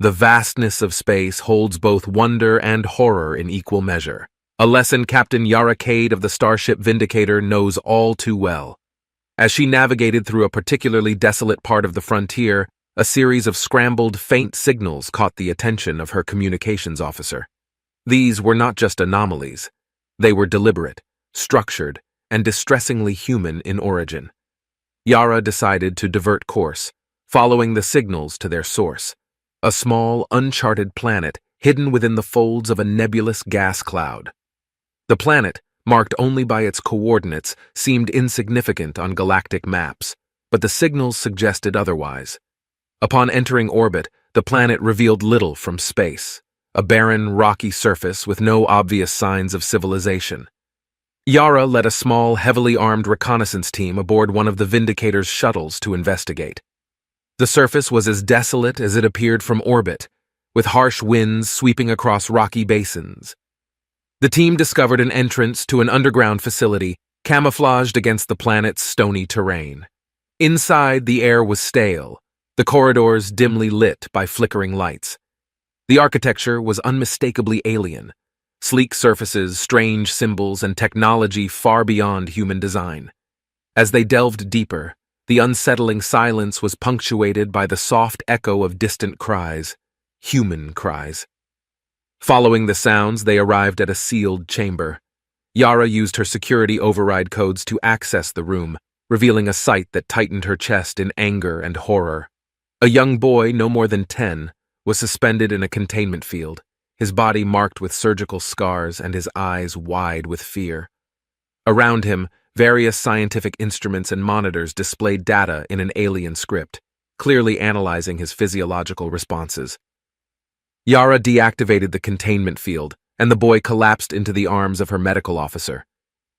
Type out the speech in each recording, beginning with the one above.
The vastness of space holds both wonder and horror in equal measure, a lesson Captain Yara Cade of the starship Vindicator knows all too well. As she navigated through a particularly desolate part of the frontier, a series of scrambled, faint signals caught the attention of her communications officer. These were not just anomalies. They were deliberate, structured, and distressingly human in origin. Yara decided to divert course, following the signals to their source, a small, uncharted planet hidden within the folds of a nebulous gas cloud. The planet, marked only by its coordinates, seemed insignificant on galactic maps, but the signals suggested otherwise. Upon entering orbit, the planet revealed little from space, a barren, rocky surface with no obvious signs of civilization. Yara led a small, heavily armed reconnaissance team aboard one of the Vindicator's shuttles to investigate. The surface was as desolate as it appeared from orbit, with harsh winds sweeping across rocky basins. The team discovered an entrance to an underground facility camouflaged against the planet's stony terrain. Inside, the air was stale, the corridors dimly lit by flickering lights. The architecture was unmistakably alien, sleek surfaces, strange symbols, and technology far beyond human design. As they delved deeper, the unsettling silence was punctuated by the soft echo of distant cries, human cries. Following the sounds, they arrived at a sealed chamber. Yara used her security override codes to access the room, revealing a sight that tightened her chest in anger and horror. A young boy, no more than 10, was suspended in a containment field, his body marked with surgical scars and his eyes wide with fear. Around him, various scientific instruments and monitors displayed data in an alien script, clearly analyzing his physiological responses. Yara deactivated the containment field, and the boy collapsed into the arms of her medical officer.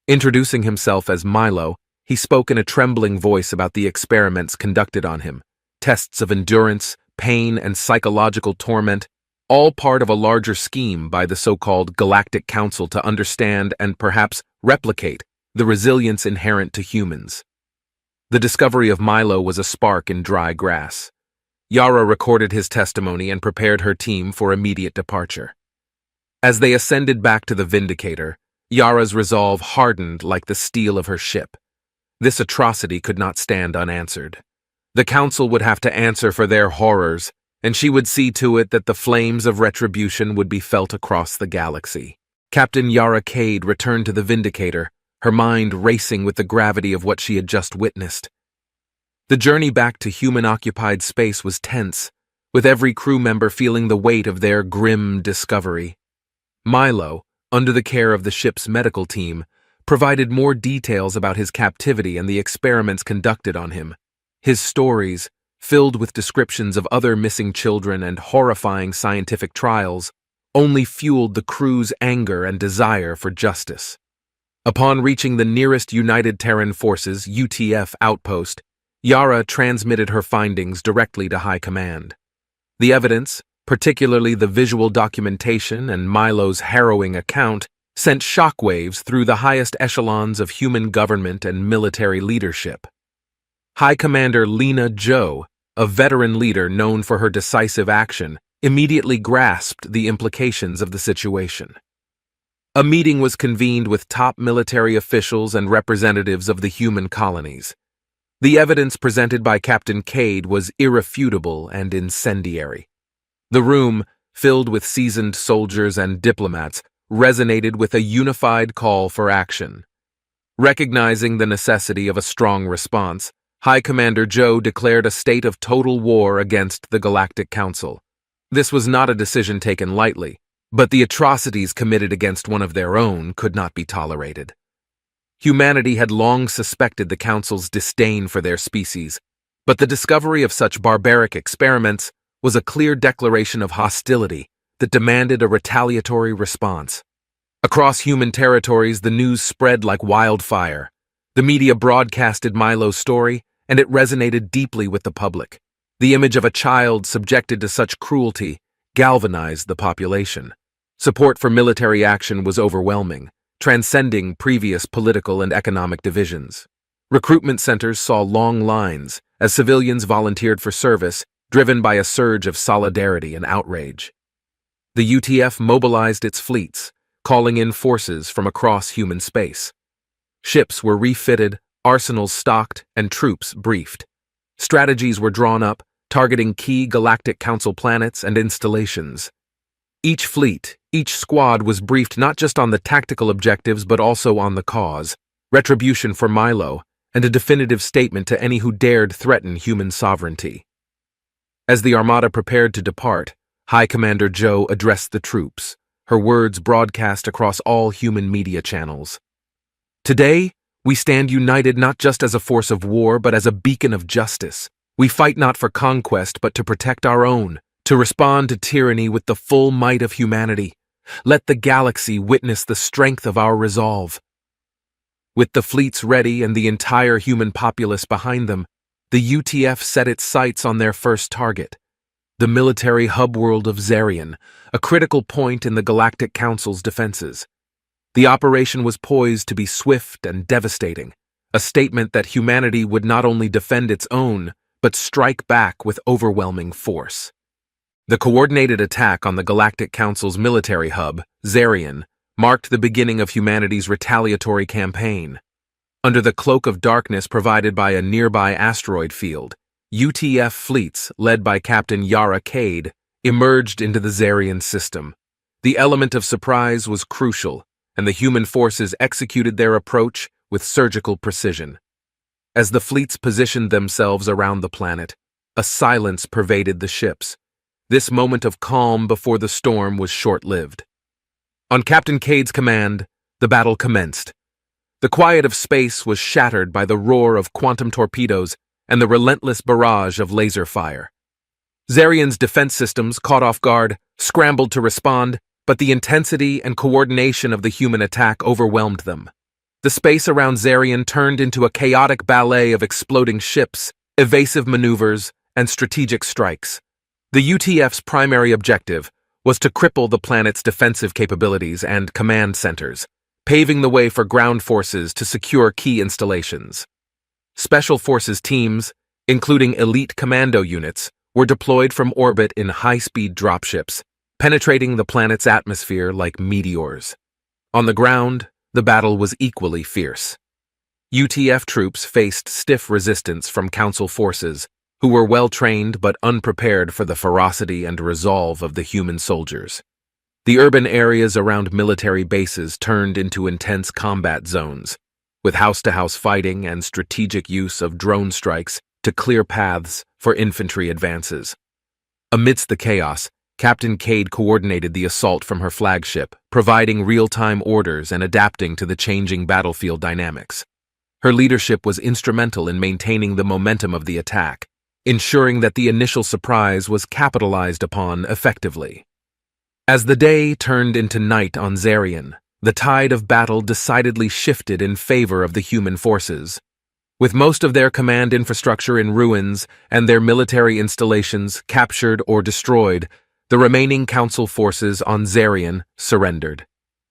Introducing himself as Milo, he spoke in a trembling voice about the experiments conducted on him, tests of endurance, pain, and psychological torment, all part of a larger scheme by the so-called Galactic Council to understand and perhaps replicate the resilience inherent to humans. The discovery of Milo was a spark in dry grass. Yara recorded his testimony and prepared her team for immediate departure. As they ascended back to the Vindicator, Yara's resolve hardened like the steel of her ship. This atrocity could not stand unanswered. The Council would have to answer for their horrors, and she would see to it that the flames of retribution would be felt across the galaxy. Captain Yara Cade returned to the Vindicator, her mind racing with the gravity of what she had just witnessed. The journey back to human-occupied space was tense, with every crew member feeling the weight of their grim discovery. Milo, under the care of the ship's medical team, provided more details about his captivity and the experiments conducted on him. His stories, filled with descriptions of other missing children and horrifying scientific trials, only fueled the crew's anger and desire for justice. Upon reaching the nearest United Terran Forces (UTF) outpost, Yara transmitted her findings directly to High Command. The evidence, particularly the visual documentation and Milo's harrowing account, sent shockwaves through the highest echelons of human government and military leadership. High Commander Lena Joe, a veteran leader known for her decisive action, immediately grasped the implications of the situation. A meeting was convened with top military officials and representatives of the human colonies. The evidence presented by Captain Cade was irrefutable and incendiary. The room, filled with seasoned soldiers and diplomats, resonated with a unified call for action. Recognizing the necessity of a strong response, High Commander Joe declared a state of total war against the Galactic Council. This was not a decision taken lightly, but the atrocities committed against one of their own could not be tolerated. Humanity had long suspected the Council's disdain for their species, but the discovery of such barbaric experiments was a clear declaration of hostility that demanded a retaliatory response. Across human territories, the news spread like wildfire. The media broadcasted Milo's story, and it resonated deeply with the public. The image of a child subjected to such cruelty galvanized the population. Support for military action was overwhelming, transcending previous political and economic divisions. Recruitment centers saw long lines as civilians volunteered for service, driven by a surge of solidarity and outrage. The UTF mobilized its fleets, calling in forces from across human space. Ships were refitted, arsenals stocked, and troops briefed. Strategies were drawn up, targeting key Galactic Council planets and installations. Each fleet, each squad was briefed not just on the tactical objectives but also on the cause, retribution for Milo, and a definitive statement to any who dared threaten human sovereignty. As the Armada prepared to depart, High Commander Joe addressed the troops, her words broadcast across all human media channels. Today, we stand united not just as a force of war but as a beacon of justice. We fight not for conquest but to protect our own, to respond to tyranny with the full might of humanity. Let the galaxy witness the strength of our resolve. With the fleets ready and the entire human populace behind them, the UTF set its sights on their first target, the military hub world of Zarian, a critical point in the Galactic Council's defenses. The operation was poised to be swift and devastating, a statement that humanity would not only defend its own, but strike back with overwhelming force. The coordinated attack on the Galactic Council's military hub, Zarian, marked the beginning of humanity's retaliatory campaign. Under the cloak of darkness provided by a nearby asteroid field, UTF fleets, led by Captain Yara Cade, emerged into the Zarian system. The element of surprise was crucial, and the human forces executed their approach with surgical precision. As the fleets positioned themselves around the planet, a silence pervaded the ships. This moment of calm before the storm was short-lived. On Captain Cade's command, the battle commenced. The quiet of space was shattered by the roar of quantum torpedoes and the relentless barrage of laser fire. Zarian's defense systems, caught off guard, scrambled to respond, but the intensity and coordination of the human attack overwhelmed them. The space around Zarian turned into a chaotic ballet of exploding ships, evasive maneuvers, and strategic strikes. The UTF's primary objective was to cripple the planet's defensive capabilities and command centers, paving the way for ground forces to secure key installations. Special Forces teams, including elite commando units, were deployed from orbit in high-speed dropships, penetrating the planet's atmosphere like meteors. On the ground, the battle was equally fierce. UTF troops faced stiff resistance from Council forces, who were well-trained but unprepared for the ferocity and resolve of the human soldiers. The urban areas around military bases turned into intense combat zones, with house-to-house fighting and strategic use of drone strikes to clear paths for infantry advances. Amidst the chaos, Captain Cade coordinated the assault from her flagship, providing real-time orders and adapting to the changing battlefield dynamics. Her leadership was instrumental in maintaining the momentum of the attack, ensuring that the initial surprise was capitalized upon effectively. As the day turned into night on Zarian, the tide of battle decidedly shifted in favor of the human forces. With most of their command infrastructure in ruins and their military installations captured or destroyed, the remaining Council forces on Zarian surrendered.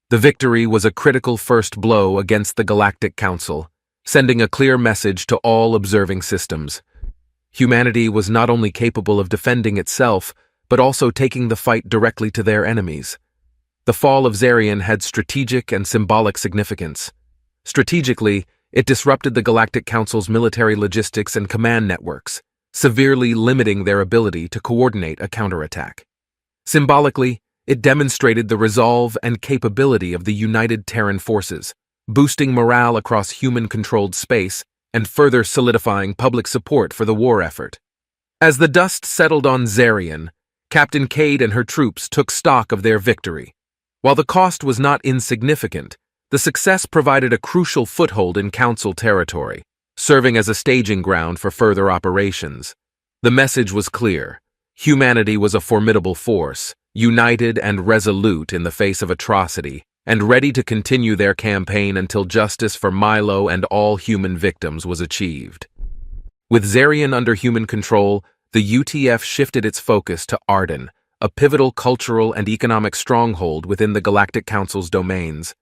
The victory was a critical first blow against the Galactic Council, sending a clear message to all observing systems. Humanity was not only capable of defending itself, but also taking the fight directly to their enemies. The fall of Zarian had strategic and symbolic significance. Strategically, it disrupted the Galactic Council's military logistics and command networks, severely limiting their ability to coordinate a counterattack. Symbolically, it demonstrated the resolve and capability of the united Terran forces, boosting morale across human-controlled space and further solidifying public support for the war effort. As the dust settled on Zarian, Captain Cade and her troops took stock of their victory. While the cost was not insignificant, the success provided a crucial foothold in Council territory, serving as a staging ground for further operations. The message was clear. Humanity was a formidable force, united and resolute in the face of atrocity, and ready to continue their campaign until justice for Milo and all human victims was achieved. With Zarian under human control, the UTF shifted its focus to Arden, a pivotal cultural and economic stronghold within the Galactic Council's domains.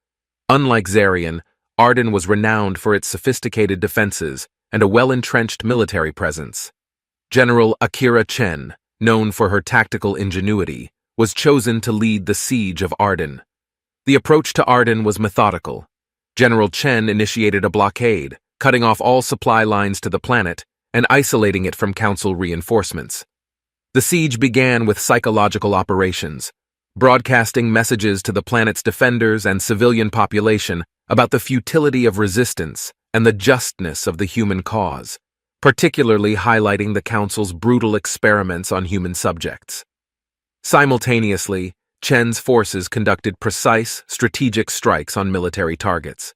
Unlike Zarian, Arden was renowned for its sophisticated defenses and a well-entrenched military presence. General Akira Chen, known for her tactical ingenuity, was chosen to lead the siege of Arden. The approach to Arden was methodical. General Chen initiated a blockade, cutting off all supply lines to the planet and isolating it from Council reinforcements. The siege began with psychological operations, broadcasting messages to the planet's defenders and civilian population about the futility of resistance and the justness of the human cause, particularly highlighting the Council's brutal experiments on human subjects. Simultaneously, Chen's forces conducted precise, strategic strikes on military targets.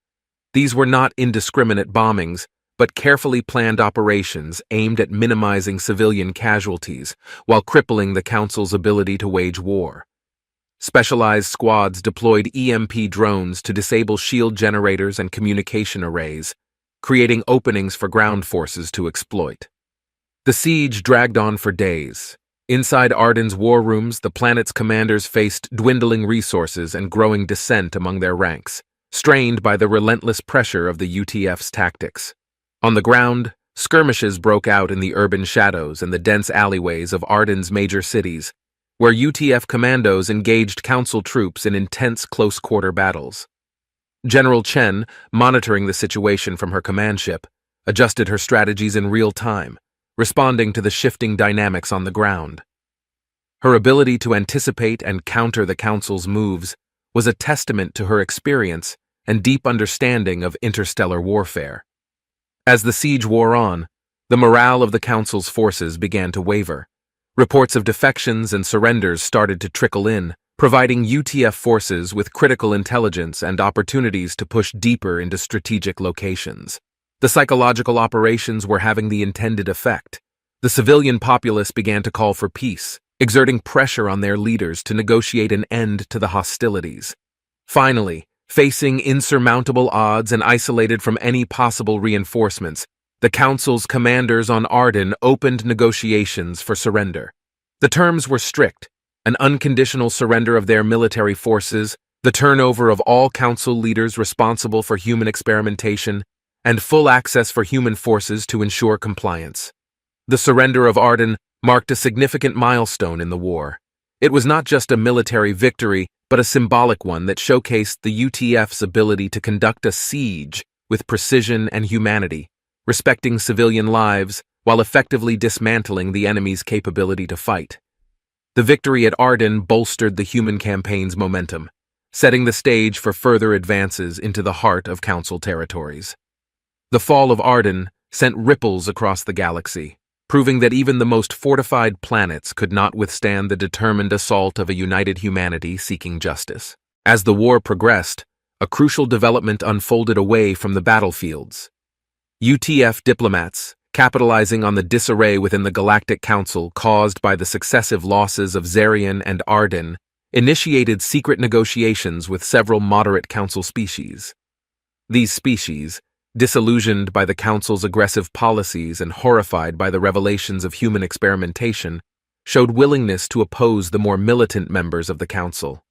These were not indiscriminate bombings, but carefully planned operations aimed at minimizing civilian casualties while crippling the Council's ability to wage war. Specialized squads deployed EMP drones to disable shield generators and communication arrays, creating openings for ground forces to exploit. The siege dragged on for days. Inside Arden's war rooms, the planet's commanders faced dwindling resources and growing dissent among their ranks, strained by the relentless pressure of the UTF's tactics. On the ground, skirmishes broke out in the urban shadows and the dense alleyways of Arden's major cities, where UTF commandos engaged Council troops in intense close-quarter battles. General Chen, monitoring the situation from her command ship, adjusted her strategies in real time, responding to the shifting dynamics on the ground. Her ability to anticipate and counter the Council's moves was a testament to her experience and deep understanding of interstellar warfare. As the siege wore on, the morale of the Council's forces began to waver. Reports of defections and surrenders started to trickle in, providing UTF forces with critical intelligence and opportunities to push deeper into strategic locations. The psychological operations were having the intended effect. The civilian populace began to call for peace, exerting pressure on their leaders to negotiate an end to the hostilities. Finally, facing insurmountable odds and isolated from any possible reinforcements, the Council's commanders on Arden opened negotiations for surrender. The terms were strict: an unconditional surrender of their military forces, the turnover of all Council leaders responsible for human experimentation, and full access for human forces to ensure compliance. The surrender of Arden marked a significant milestone in the war. It was not just a military victory, but a symbolic one that showcased the UTF's ability to conduct a siege with precision and humanity, respecting civilian lives while effectively dismantling the enemy's capability to fight. The victory at Arden bolstered the human campaign's momentum, setting the stage for further advances into the heart of Council territories. The fall of Arden sent ripples across the galaxy, proving that even the most fortified planets could not withstand the determined assault of a united humanity seeking justice. As the war progressed, a crucial development unfolded away from the battlefields. UTF diplomats, capitalizing on the disarray within the Galactic Council caused by the successive losses of Zarian and Arden, initiated secret negotiations with several moderate Council species. These species, disillusioned by the Council's aggressive policies and horrified by the revelations of human experimentation, showed willingness to oppose the more militant members of the Council.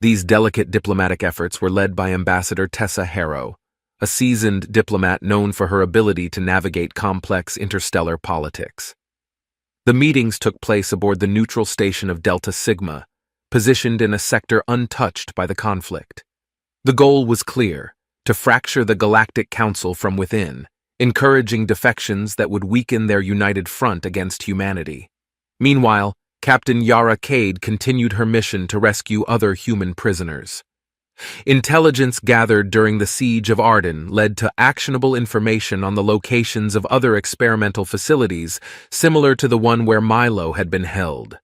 These delicate diplomatic efforts were led by Ambassador Tessa Harrow, a seasoned diplomat known for her ability to navigate complex interstellar politics. The meetings took place aboard the neutral station of Delta Sigma, positioned in a sector untouched by the conflict. The goal was clear: to fracture the Galactic Council from within, encouraging defections that would weaken their united front against humanity. Meanwhile, Captain Yara Cade continued her mission to rescue other human prisoners. Intelligence gathered during the siege of Arden led to actionable information on the locations of other experimental facilities similar to the one where Milo had been held.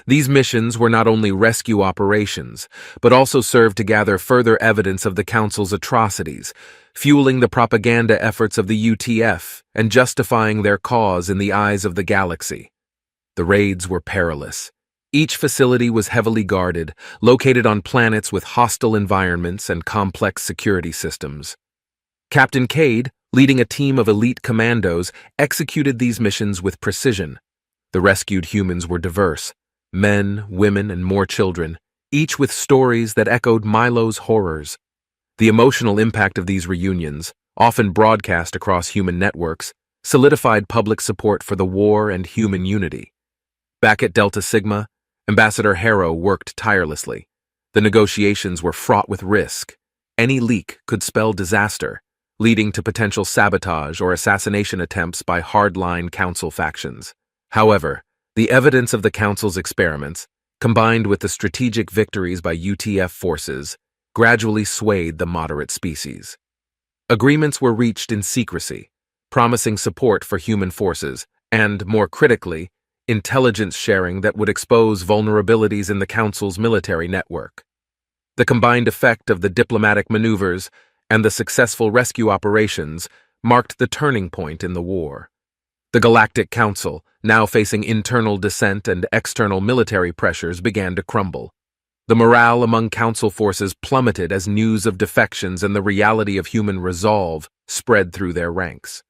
These missions were not only rescue operations, but also served to gather further evidence of the Council's atrocities, fueling the propaganda efforts of the UTF and justifying their cause in the eyes of the galaxy. The raids were perilous. Each facility was heavily guarded, located on planets with hostile environments and complex security systems. Captain Cade, leading a team of elite commandos, executed these missions with precision. The rescued humans were diverse: men, women, and more children, each with stories that echoed Milo's horrors. The emotional impact of these reunions, often broadcast across human networks, solidified public support for the war and human unity. Back at Delta Sigma, Ambassador Harrow worked tirelessly. The negotiations were fraught with risk. Any leak could spell disaster, leading to potential sabotage or assassination attempts by hardline Council factions. However, the evidence of the Council's experiments, combined with the strategic victories by UTF forces, gradually swayed the moderate species. Agreements were reached in secrecy, promising support for human forces and, more critically, intelligence sharing that would expose vulnerabilities in the Council's military network. The combined effect of the diplomatic maneuvers and the successful rescue operations marked the turning point in the war. The Galactic Council, now facing internal dissent and external military pressures, began to crumble. The morale among Council forces plummeted as news of defections and the reality of human resolve spread through their ranks.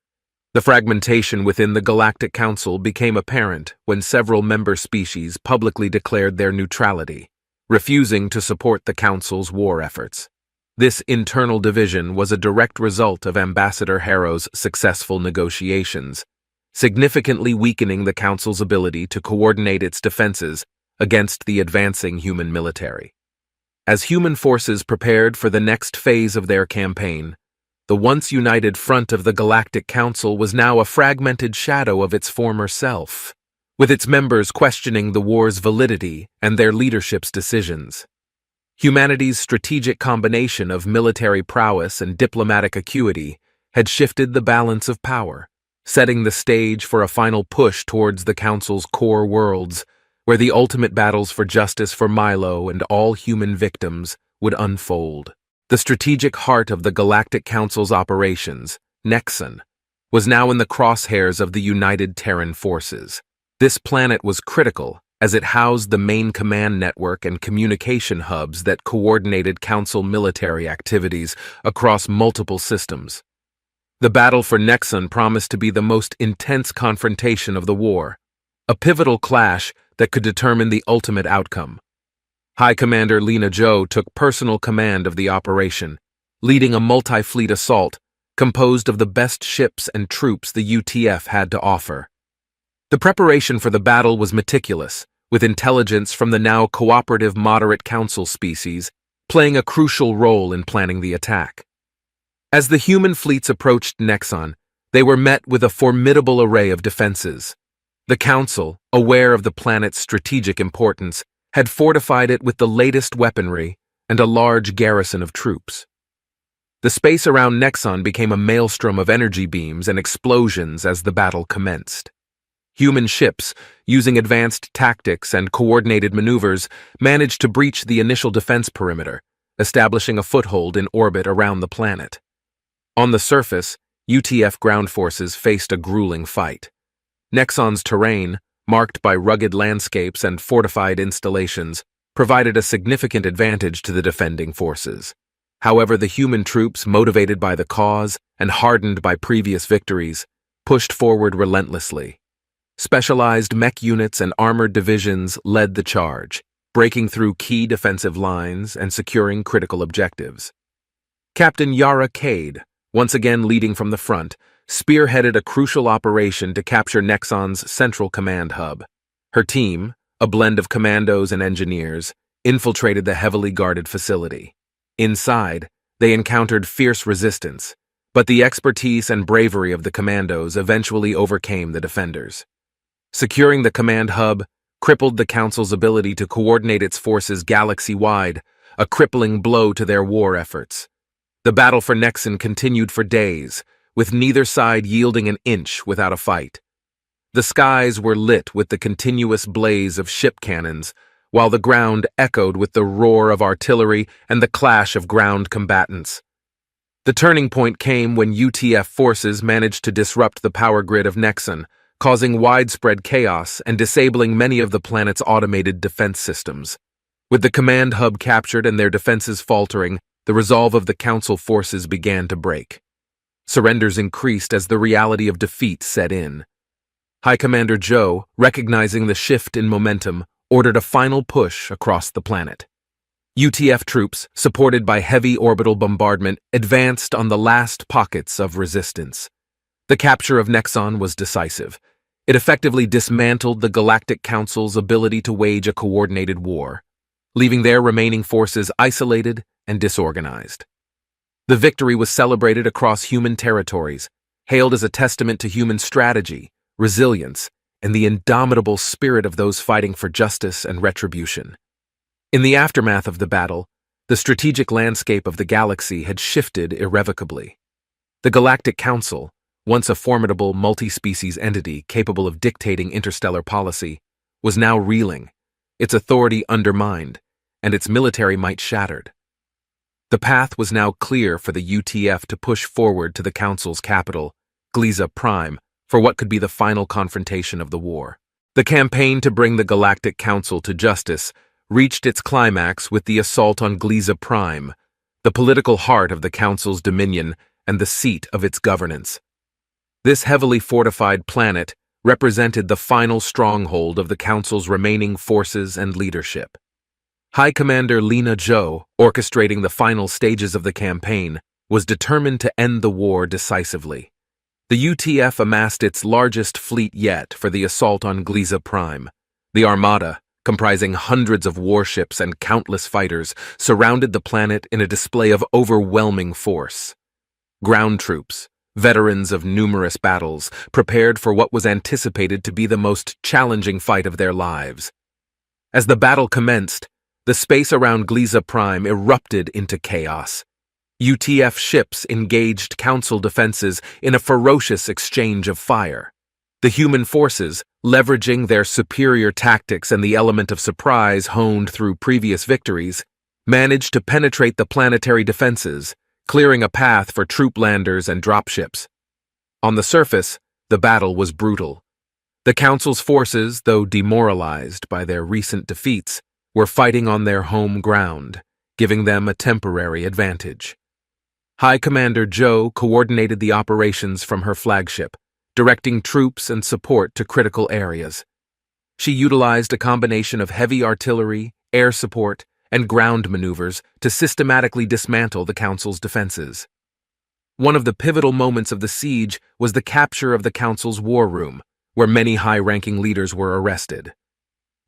The fragmentation within the Galactic Council became apparent when several member species publicly declared their neutrality, refusing to support the Council's war efforts. This internal division was a direct result of Ambassador Harrow's successful negotiations, significantly weakening the Council's ability to coordinate its defenses against the advancing human military. As human forces prepared for the next phase of their campaign, the once united front of the Galactic Council was now a fragmented shadow of its former self, with its members questioning the war's validity and their leadership's decisions. Humanity's strategic combination of military prowess and diplomatic acuity had shifted the balance of power, setting the stage for a final push towards the Council's core worlds, where the ultimate battles for justice for Milo and all human victims would unfold. The strategic heart of the Galactic Council's operations, Nexon, was now in the crosshairs of the united Terran forces. This planet was critical as it housed the main command network and communication hubs that coordinated Council military activities across multiple systems. The battle for Nexon promised to be the most intense confrontation of the war, a pivotal clash that could determine the ultimate outcome. High Commander Lena Zhou took personal command of the operation, leading a multi-fleet assault composed of the best ships and troops the UTF had to offer. The preparation for the battle was meticulous, with intelligence from the now cooperative moderate Council species playing a crucial role in planning the attack. As the human fleets approached Nexon, they were met with a formidable array of defenses. The Council, aware of the planet's strategic importance, had fortified it with the latest weaponry and a large garrison of troops. The space around Nexon became a maelstrom of energy beams and explosions as the battle commenced. Human ships, using advanced tactics and coordinated maneuvers, managed to breach the initial defense perimeter, establishing a foothold in orbit around the planet. On the surface, UTF ground forces faced a grueling fight. Nexon's terrain, marked by rugged landscapes and fortified installations, provided a significant advantage to the defending forces. However, the human troops, motivated by the cause and hardened by previous victories, pushed forward relentlessly. Specialized mech units and armored divisions led the charge, breaking through key defensive lines and securing critical objectives. Captain Yara Cade, once again leading from the front, spearheaded a crucial operation to capture Nexon's central command hub. Her team, a blend of commandos and engineers, infiltrated the heavily guarded facility. Inside, they encountered fierce resistance, but the expertise and bravery of the commandos eventually overcame the defenders. Securing the command hub crippled the Council's ability to coordinate its forces galaxy-wide, a crippling blow to their war efforts. The battle for Nexon continued for days, with neither side yielding an inch without a fight. The skies were lit with the continuous blaze of ship cannons, while the ground echoed with the roar of artillery and the clash of ground combatants. The turning point came when UTF forces managed to disrupt the power grid of Nexon, causing widespread chaos and disabling many of the planet's automated defense systems. With the command hub captured and their defenses faltering, the resolve of the Council forces began to break. Surrenders increased as the reality of defeat set in. High Commander Zhou, recognizing the shift in momentum, ordered a final push across the planet. UTF troops, supported by heavy orbital bombardment, advanced on the last pockets of resistance. The capture of Nexon was decisive. It effectively dismantled the Galactic Council's ability to wage a coordinated war, leaving their remaining forces isolated and disorganized. The victory was celebrated across human territories, hailed as a testament to human strategy, resilience, and the indomitable spirit of those fighting for justice and retribution. In the aftermath of the battle, the strategic landscape of the galaxy had shifted irrevocably. The Galactic Council, once a formidable multi-species entity capable of dictating interstellar policy, was now reeling, its authority undermined, and its military might shattered. The path was now clear for the UTF to push forward to the Council's capital, Gliza Prime, for what could be the final confrontation of the war. The campaign to bring the Galactic Council to justice reached its climax with the assault on Gliza Prime, the political heart of the Council's dominion and the seat of its governance. This heavily fortified planet represented the final stronghold of the Council's remaining forces and leadership. High Commander Lena Zhou, orchestrating the final stages of the campaign, was determined to end the war decisively. The UTF amassed its largest fleet yet for the assault on Gliza Prime. The Armada, comprising hundreds of warships and countless fighters, surrounded the planet in a display of overwhelming force. Ground troops, veterans of numerous battles, prepared for what was anticipated to be the most challenging fight of their lives. As the battle commenced, the space around Gliza Prime erupted into chaos. UTF ships engaged Council defenses in a ferocious exchange of fire. The human forces, leveraging their superior tactics and the element of surprise honed through previous victories, managed to penetrate the planetary defenses, clearing a path for troop landers and dropships. On the surface, the battle was brutal. The Council's forces, though demoralized by their recent defeats, were fighting on their home ground, giving them a temporary advantage. High Commander Zhou coordinated the operations from her flagship, directing troops and support to critical areas. She utilized a combination of heavy artillery, air support, and ground maneuvers to systematically dismantle the Council's defenses. One of the pivotal moments of the siege was the capture of the Council's war room, where many high-ranking leaders were arrested.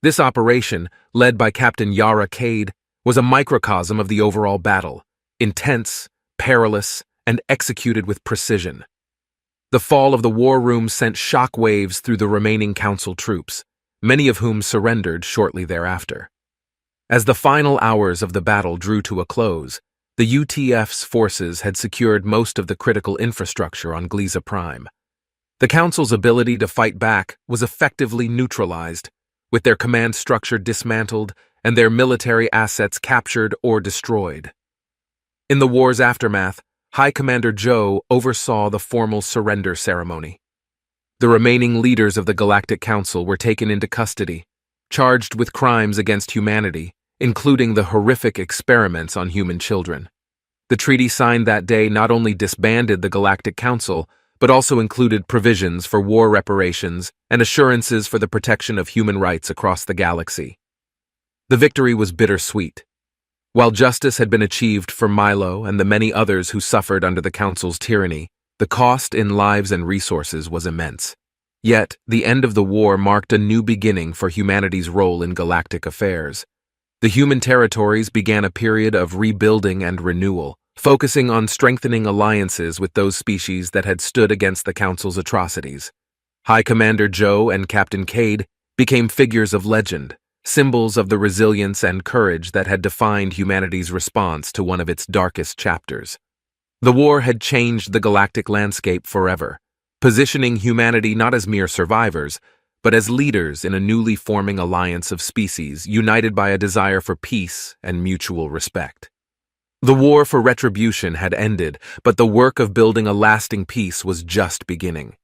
This operation, led by Captain Yara Cade, was a microcosm of the overall battle, intense, perilous, and executed with precision. The fall of the war room sent shock waves through the remaining Council troops, many of whom surrendered shortly thereafter. As the final hours of the battle drew to a close, the UTF's forces had secured most of the critical infrastructure on Gliza Prime. The Council's ability to fight back was effectively neutralized, with their command structure dismantled and their military assets captured or destroyed. In the war's aftermath, High Commander Zhou oversaw the formal surrender ceremony. The remaining leaders of the Galactic Council were taken into custody, charged with crimes against humanity, including the horrific experiments on human children. The treaty signed that day not only disbanded the Galactic Council, but also included provisions for war reparations and assurances for the protection of human rights across the galaxy. The victory was bittersweet. While justice had been achieved for Milo and the many others who suffered under the Council's tyranny, the cost in lives and resources was immense. Yet, the end of the war marked a new beginning for humanity's role in galactic affairs. The human territories began a period of rebuilding and renewal, focusing on strengthening alliances with those species that had stood against the Council's atrocities. High Commander Zhou and Captain Cade became figures of legend, symbols of the resilience and courage that had defined humanity's response to one of its darkest chapters. The war had changed the galactic landscape forever, positioning humanity not as mere survivors, but as leaders in a newly forming alliance of species united by a desire for peace and mutual respect. The war for retribution had ended, but the work of building a lasting peace was just beginning.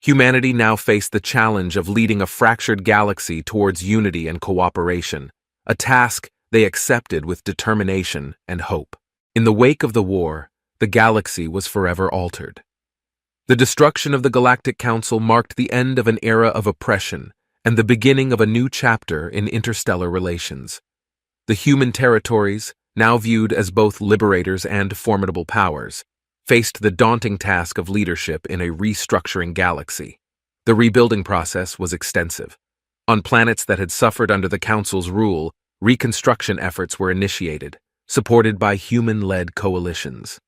Humanity now faced the challenge of leading a fractured galaxy towards unity and cooperation, a task they accepted with determination and hope. In the wake of the war, the galaxy was forever altered. The destruction of the Galactic Council marked the end of an era of oppression and the beginning of a new chapter in interstellar relations. The human territories, now viewed as both liberators and formidable powers, faced the daunting task of leadership in a restructuring galaxy. The rebuilding process was extensive. On planets that had suffered under the Council's rule, reconstruction efforts were initiated, supported by human-led coalitions.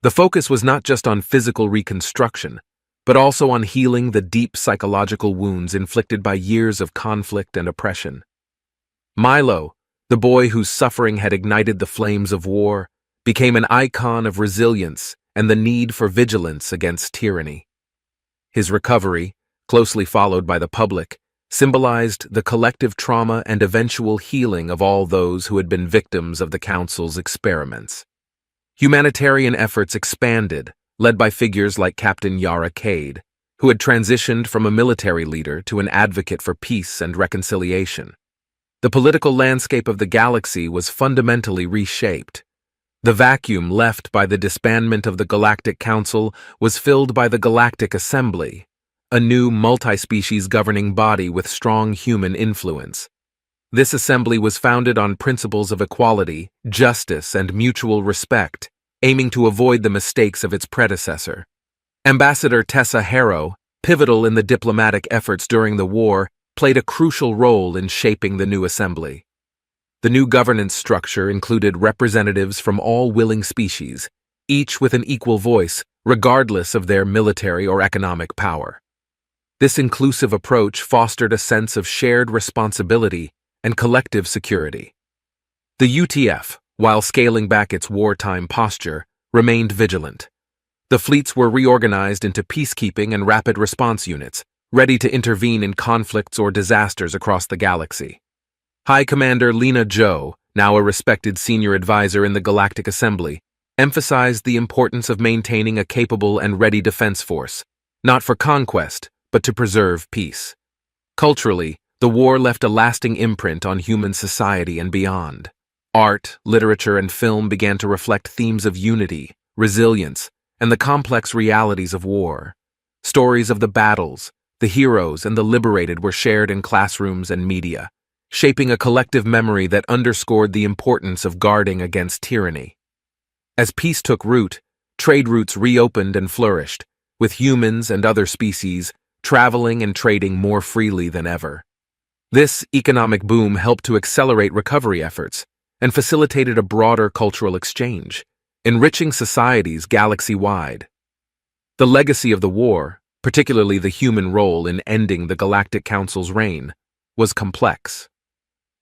The focus was not just on physical reconstruction, but also on healing the deep psychological wounds inflicted by years of conflict and oppression. Milo, the boy whose suffering had ignited the flames of war, became an icon of resilience and the need for vigilance against tyranny. His recovery, closely followed by the public, symbolized the collective trauma and eventual healing of all those who had been victims of the Council's experiments. Humanitarian efforts expanded, led by figures like Captain Yara Cade, who had transitioned from a military leader to an advocate for peace and reconciliation. The political landscape of the galaxy was fundamentally reshaped. The vacuum left by the disbandment of the Galactic Council was filled by the Galactic Assembly, a new multi-species governing body with strong human influence. This assembly was founded on principles of equality, justice, and mutual respect, aiming to avoid the mistakes of its predecessor. Ambassador Tessa Harrow, pivotal in the diplomatic efforts during the war, played a crucial role in shaping the new assembly. The new governance structure included representatives from all willing species, each with an equal voice, regardless of their military or economic power. This inclusive approach fostered a sense of shared responsibility and collective security. The UTF, while scaling back its wartime posture, remained vigilant. The fleets were reorganized into peacekeeping and rapid response units, ready to intervene in conflicts or disasters across the galaxy. High Commander Lena Zhou, now a respected senior advisor in the Galactic Assembly, emphasized the importance of maintaining a capable and ready defense force, not for conquest, but to preserve peace. Culturally, the war left a lasting imprint on human society and beyond. Art, literature, and film began to reflect themes of unity, resilience, and the complex realities of war. Stories of the battles, the heroes, and the liberated were shared in classrooms and media, shaping a collective memory that underscored the importance of guarding against tyranny. As peace took root, trade routes reopened and flourished, with humans and other species traveling and trading more freely than ever. This economic boom helped to accelerate recovery efforts and facilitated a broader cultural exchange, enriching societies galaxy-wide. The legacy of the war, particularly the human role in ending the Galactic Council's reign, was complex.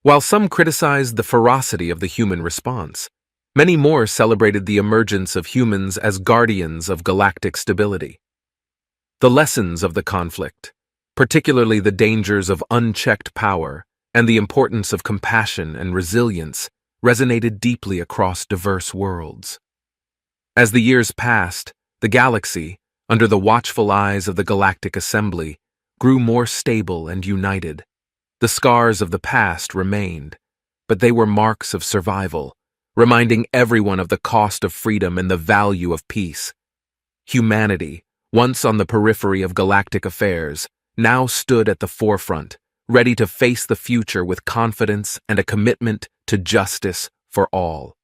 While some criticized the ferocity of the human response, many more celebrated the emergence of humans as guardians of galactic stability. The lessons of the conflict, particularly the dangers of unchecked power and the importance of compassion and resilience, resonated deeply across diverse worlds. As the years passed, the galaxy, under the watchful eyes of the Galactic Assembly, grew more stable and united. The scars of the past remained, but they were marks of survival, reminding everyone of the cost of freedom and the value of peace. Humanity, once on the periphery of galactic affairs, now stood at the forefront, ready to face the future with confidence and a commitment to justice for all.